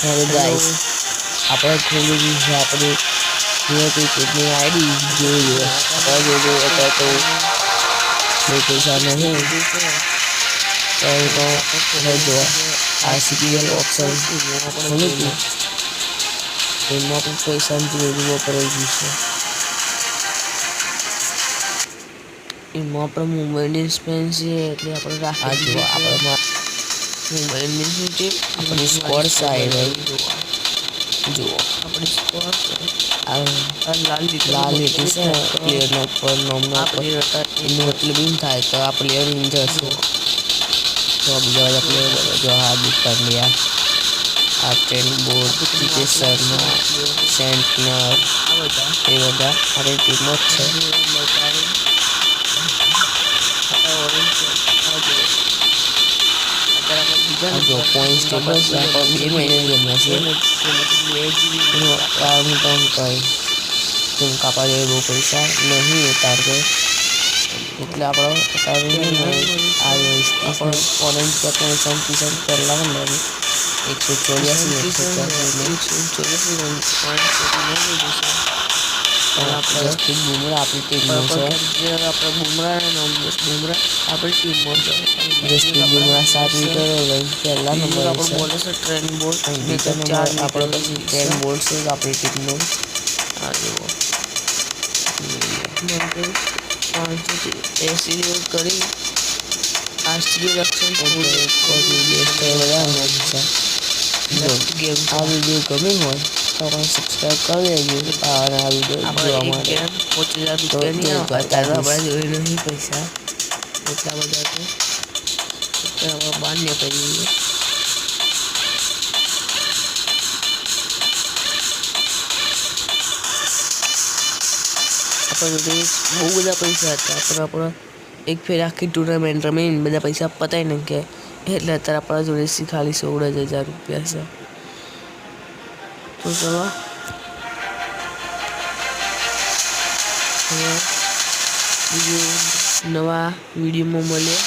Hello guys, આપણે ખોલી દીધી છે આપણી ક્રિકેટની આઈડી. જોઈ લો આપણે જોઈ અત્યારે તો બહુ પૈસા નહીં તો જો RCPL ઓપ્શન ખોલું છું એમાં પણ પૈસાની જોડવું વપરાઈ ગયું છે. એમાં આપણે મુંબઈ ઇન્ડિયન્સ ફેન છીએ એટલે આપણે રાખી આપણે મુંબઈ ઇન્ડિયન્સની ટીમ આપણી સ્કોર સાહેબ જુઓ આપણી સ્કોર લાલ લીટી છે પ્લેયરના ઉપર નામના ઉપર એનું મતલબ એમ થાય કે આ પ્લેયર ઇન્જર છે. તો બીજા બધા પ્લેયર જો હાર્દિક પંડ્યા, આર્ચન બોલ્ટ, જીતેશ શર્મા, સેન્ટનર એ બધા આપણી ટીમો જ છે. જો પોઈન્ટ ટેબલ છે આપણે 2 મહિને રમ્યા છે એનું કારણ તમને કહી ટીમ કાપવા જોઈએ બહુ પૈસા નહીં ઉતારતો એટલે આપણો અત્યારે ઓરેન્જ કેપને સંપીસન પહેલા નંબરે 184 રન જસપ્રીત બુમરાહ આપણી ટીમનો છે. જસપ્રીત બુમરાહ 7 વિકેટો લઈ પહેલા નંબરે છે. બીજા નંબર આપણે પછી ટ્રેન્ટ બોલ્ટ છે આપણી ટીમનો. આ જુઓ 580 કરી આશ્ચર્ય રક્ષણ આ વિડીયો ગમે હોય તો આપણે સબસ્ક્રાઈબ કરી દેજો અને આ વિડીયો જોવા માટે. પૈસા એટલા બધા તો બહાર નીકળી જઈએ. આપણે બહુ બધા પૈસા હતા પણ આપણા એક ફેર આખી ટુર્નામેન્ટ રમીને બધા પૈસા પતાવી નાખ્યા એટલે અત્યારે આપણા જોડે ખાલી 16,000 રૂપિયા છે. તો ચલો નવા વિડીયોમાં મળીએ.